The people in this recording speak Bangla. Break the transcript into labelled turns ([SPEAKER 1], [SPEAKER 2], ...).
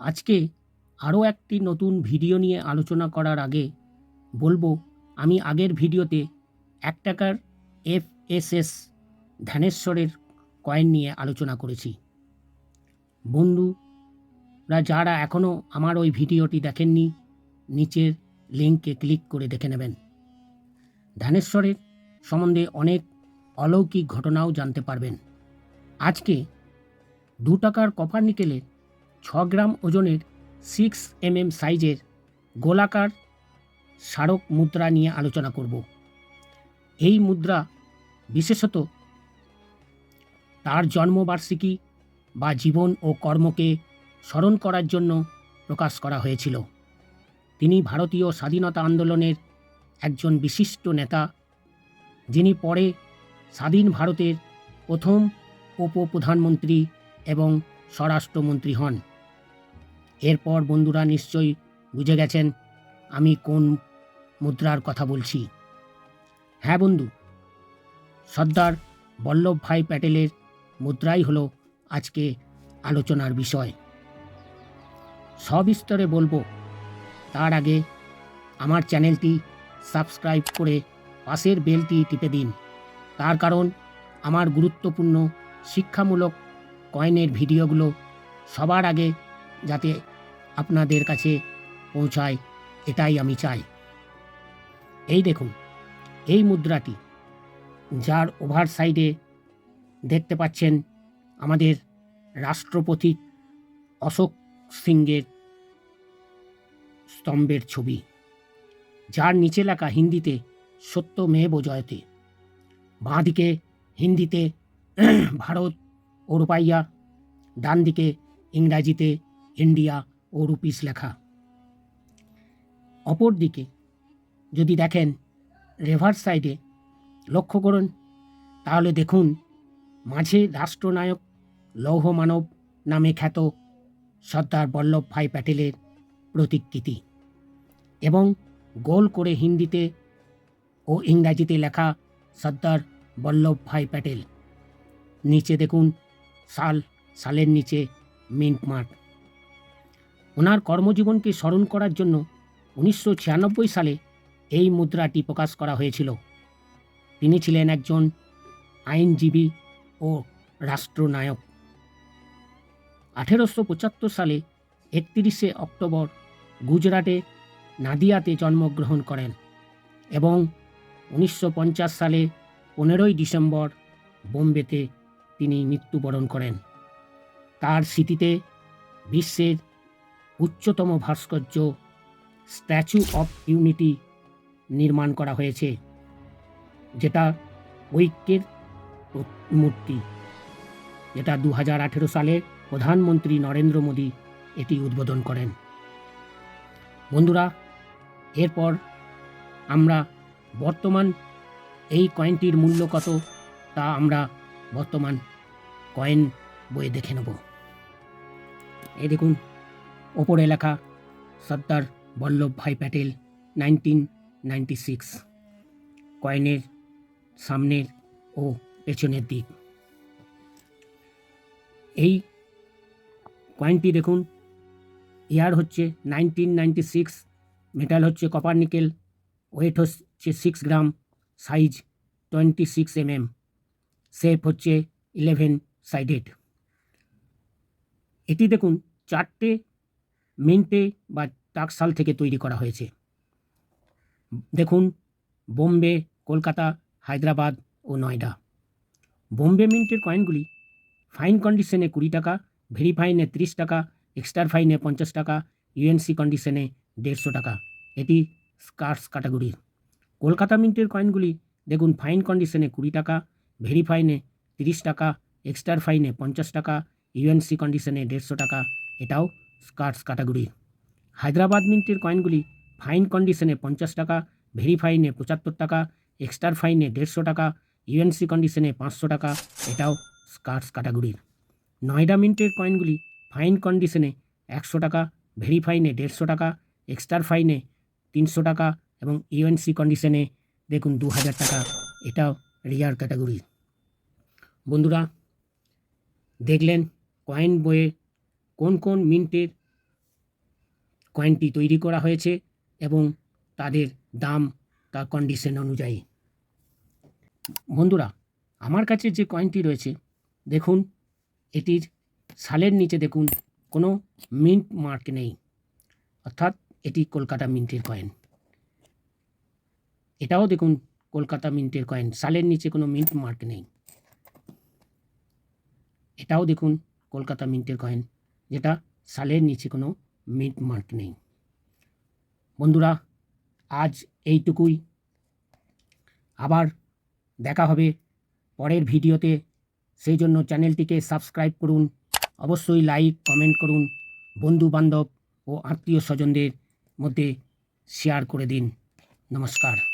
[SPEAKER 1] আজকে আরও একটি নতুন ভিডিও নিয়ে আলোচনা করার আগে বলবো, আমি আগের ভিডিওতে 1 টাকার FSS ধানেশ্বরের কয়েন নিয়ে আলোচনা করেছি। বন্ধুরা যারা এখনও আমার ওই ভিডিওটি দেখেননি, নিচের লিঙ্কে ক্লিক করে দেখে নেবেন। ধানেশ্বরের সম্বন্ধে অনেক অলৌকিক ঘটনাও জানতে পারবেন। আজকে 2 টাকার কপার নিকেলের 6 গ্রাম ওজনের 6 mm সাইজের গোলাকার স্মারক মুদ্রা নিয়ে আলোচনা করব। এই মুদ্রা বিশেষত তার জন্মবার্ষিকী বা জীবন ও কর্মকে স্মরণ করার জন্য প্রকাশ করা হয়েছিল। তিনি ভারতীয় স্বাধীনতা আন্দোলনের একজন বিশিষ্ট নেতা, যিনি পরে স্বাধীন ভারতের প্রথম উপপ্রধানমন্ত্রী এবং স্বরাষ্ট্রমন্ত্রী হন। এরপর বন্ধুরা নিশ্চয়ই বুঝে গেছেন আমি কোন মুদ্রার কথা বলছি। হ্যাঁ বন্ধু, সর্দার বল্লভভাই প্যাটেলের মুদ্রাই হলো আজকে আলোচনার বিষয়। সবিস্তরে বলবো, তার আগে আমার চ্যানেলটি সাবস্ক্রাইব করে পাশের বেলটি টিপে দিন। তার কারণ আমার গুরুত্বপূর্ণ শিক্ষামূলক কয়েনের ভিডিওগুলো সবার আগে যাতে আপনাদের কাছে পৌঁছায়, এটাই আমি চাই। এই দেখুন এই মুদ্রাটি, যার ওভার সাইডে দেখতে পাচ্ছেন আমাদের রাষ্ট্রপতি অশোক সিংয়ের স্তম্ভের ছবি, যার নিচে লেখা হিন্দিতে সত্যমেব জয়তে। বাঁ দিকে হিন্দিতে ভারত ও রুপাইয়া, ডান দিকে ইংরাজিতে ইন্ডিয়া ও রুপিস লেখা। অপর দিকে যদি দেখেন রিভার্স সাইডে লক্ষ্য করুন, তাহলে দেখুন মাঝে রাষ্ট্রনায়ক লৌহ মানব নামে খ্যাত সর্দার বল্লভভাই প্যাটেলের প্রতিকৃতি এবং গোল করে হিন্দিতে ও ইংরাজিতে লেখা সর্দার বল্লভভাই প্যাটেল। নিচে দেখুন সালের নিচে মিন্ট মার্ক। ওনার কর্মজীবনকে স্মরণ করার জন্য 1996 সালে এই মুদ্রাটি প্রকাশ করা হয়েছিল। তিনি ছিলেন একজন আইনজীবী ও রাষ্ট্রনায়ক। 1875 সালে 31শে অক্টোবর গুজরাটে নাদিয়াতে জন্মগ্রহণ করেন এবং 1950 সালে 15ই ডিসেম্বর বোম্বেতে তিনি মৃত্যুবরণ করেন। তার স্মৃতিতে বিশ্বের উচ্চতম ভাস্কর্য স্ট্যাচু অফ ইউনিটি নির্মাণ করা হয়েছে, যেটা ঐক্যের মূর্তি, যেটা 2018 সালে প্রধানমন্ত্রী নরেন্দ্র মোদী এটি উদ্বোধন করেন। বন্ধুরা, এরপর আমরা বর্তমান এই কয়েনটির মূল্য কত তা আমরা বর্তমান কয়েন বইয়ে দেখে নেব। এই দেখুন ওপরে লেখা সর্দার বল্লভভাই প্যাটেল 1996, কয়েনের সামনের ও পেছনের দিক। এই কয়েনটি দেখুন, ইয়ার হচ্ছে 1996, মেটাল হচ্ছে কপার নিকেল, ওয়েট হচ্ছে 6 গ্রাম, সাইজ 26 mm, শেপ হচ্ছে 11 সাইডেড। এটি দেখুন 4টে মিন্টে বা টাকশাল থেকে তৈরি করা হয়েছে। দেখুন বোম্বে, কলকাতা, হায়দ্রাবাদ ও নয়ডা। বোম্বে মিন্টের কয়েনগুলি ফাইন কন্ডিশনে 20 টাকা, ভেরি ফাইনে 30 টাকা, এক্সট্রা ফাইনে 50 টাকা, ইউএনসি কন্ডিশনে 150 টাকা। এটি স্কার্স ক্যাটাগরির। কলকাতা মিন্টের কয়েনগুলি দেখুন ফাইন কন্ডিশনে 20 টাকা, ভেরি ফাইনে 30 টাকা, এক্সট্রা ফাইনে 50 টাকা, ইউএনসি কন্ডিশনে 150 টাকা। এটাও স্কার্স ক্যাটাগরির। হায়দ্রাবাদ মিন্টের কয়েনগুলি ফাইন কন্ডিশনে 50 টাকা, ভেরি ফাইনে 75 টাকা, এক্সট্রা ফাইনে 150 টাকা, ইউএনসি কন্ডিশনে 500 টাকা। এটাও স্কার্স ক্যাটাগরির। নয়ডা মিন্টের কয়েনগুলি ফাইন কন্ডিশনে 100 টাকা, ভেরি ফাইনে 150 টাকা, এক্সট্রা ফাইনে 300 টাকা এবং ইউএনসি কন্ডিশনে দেখুন 2000 টাকা। এটাও রিয়ার ক্যাটাগরির। বন্ধুরা দেখলেন কয়েন বইয়ে কোন কোন মিন্টের কয়েনটি তৈরি করা হয়েছে এবং তাদের দাম তার কন্ডিশন অনুযায়ী। বন্ধুরা, আমার কাছে যে কয়েনটি রয়েছে দেখুন, এটির সালের নিচে দেখুন কোনো মিন্ট মার্ক নেই, অর্থাৎ এটি কলকাতা মিন্টের কয়েন। এটাও দেখুন কলকাতা মিন্টের কয়েন, সালের নিচে কোনো মিন্ট মার্ক নেই। এটাও দেখুন কলকাতা মিন্টের কয়েন, যেটা সালের নিচে কোনো মিন্ট মার্ক নেই। বন্ধুরা, আজ এইটুকুই। আবার দেখা হবে পরের ভিডিওতে। সেই জন্য চ্যানেলটিকে সাবস্ক্রাইব করুন, অবশ্যই লাইক কমেন্ট করুন, বন্ধু বান্ধব ও আত্মীয় স্বজনদের মধ্যে শেয়ার করে দিন। নমস্কার।